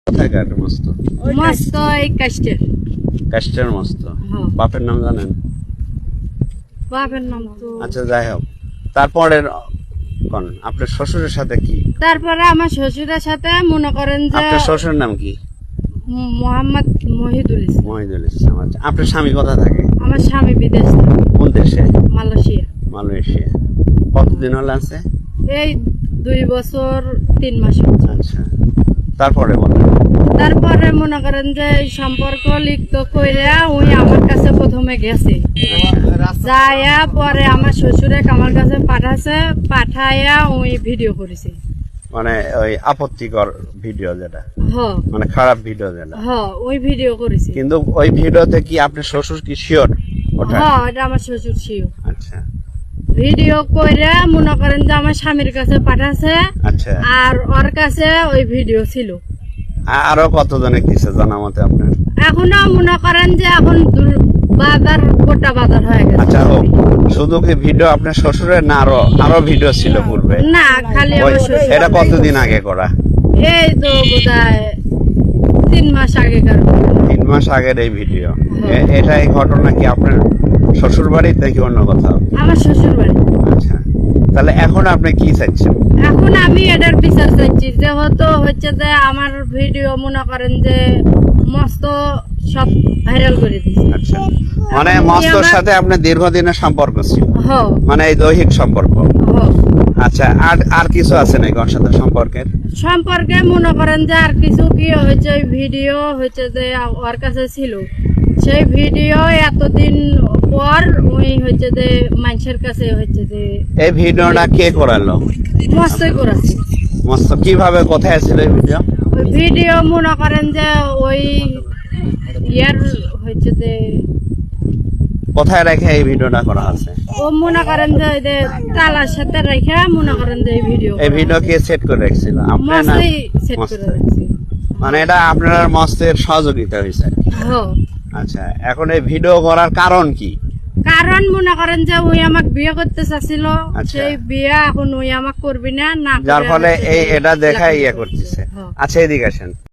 কোথাকার মস্ত? মস্ত এই কাস্টের। কাস্টের মস্ত। হ্যাঁ। বাপের নাম জানেন? বাপের নাম তো আচ্ছা যাই হোক, তারপরে কোন আপনার শ্বশুরের সাথে কি? তারপরে আমার শ্বশুরের সাথে মনে করেন যে আপনার শ্বশুরের নাম কি? মোহাম্মদ মহিদুল ইসলাম। মহিদুল ইসলাম। আচ্ছা, আপনার স্বামী কোথায় থাকে? আমার স্বামী বিদেশ থাকে, কোন দেশে? মালয়েশিয়া। মালয়েশিয়া। কতদিন হলো আছে? এই 2 বছর 3 মাস হচ্ছে। আচ্ছা, তারপরে বলেন। তারপরে মনে করেন যে এই সম্পর্ক লিপ্ত কইরা ওই আমার কাছে প্রথমে গেছে, যাইয়া পরে আমার শ্বশুরে আমার কাছে পাঠাইয়া ওই ভিডিও করেছে। মানে ওই আপত্তিকর ভিডিও যেটা, হ মানে খারাপ ভিডিও যেটা। হ ওই ভিডিও করেছে। কিন্তু ওই ভিডিওতে কি আপনার শ্বশুর কি শিওর ওটা? হ্যাঁ, এটা আমার শ্বশুর ছিল। আচ্ছা ভিডিও কইরা মনে করেন যে আমার স্বামীর কাছে পাঠাছে, আচ্ছা। আর ওর কাছে ওই ভিডিও ছিল। আরো কতজনে দিছে জানা মতে আপনার? এখনো মনে করেন যে এখন বাজার গোটা বাজার হয়ে গেছে। আচ্ছা হোক, শুধু কি ভিডিও আপনার শ্বশুরের না আরো ভিডিও ছিল পূর্বে? না, খালি ওই আমার শ্বশুর। এটা কতদিন আগে করা? এই তো বোধহয় 3 মাস আগেকার। 3 মাস আগের এই ভিডিও। এটা এই ঘটনা কি আপনার শ্বশুর বাড়ির নাকি অন্য কোথাও? আমার শ্বশুর বাড়ি। আচ্ছা, তাহলে এখন আপনি কি চাইছেন? এখন আমি এটার বিচার চাইছি, যেহেতু হচ্ছে যে আমার ভিডিও মনে করেন যে মস্ত সব ভাইরাল করে দিচ্ছে। আচ্ছা, মানে মস্তর সাথে আপনার দীর্ঘদিনের সম্পর্ক ছিল, হ মানে এই দৈহিক সম্পর্ক। হ আচ্ছা, আর কিছু আছে নাকি ওর সাথে সম্পর্কের? সম্পর্কে মনে করেন যে আর কিছু কি হয়েছে, ওই ভিডিও হচ্ছে যে ওর কাছে ছিল, সেই ভিডিও এতদিন পর ওই হচ্ছে যে মানুষের কাছে হচ্ছে যে এই ভিডিওটা কে করালো? মস্তই করেছে। মস্ত কিভাবে, কোথায় ছিল এই ভিডিও? ওই ভিডিও মনে করেন যে ওই ইয়ার হচ্ছে যে কোথায় রেখে এই ভিডিওটা করা আছে? ও মনে করেন যে ওই যে তালার সাথে রেখে মনে করেন যে এই ভিডিও কে সেট করে রেখেছিল? আপনি না? মস্তই সেট করে মস্ত। রাখছে। মানে এটা আপনার মস্তের সহযোগিতা হয়েছে। হ্যাঁ, আচ্ছা, এখন এই ভিডিও করার কারণ কি? কারণ মনে করেন যে ওই আমাকে বিয়ে করতে চাচ্ছিল, আচ্ছা। সেই বিয়ে এখন ওই আমাকে করবি না, না যার করে ফলে হচ্ছে যে এটা দেখাই ইয়ে লেখাপড়া করতেছে। হ্যাঁ। আচ্ছা, এদিকে আসেন।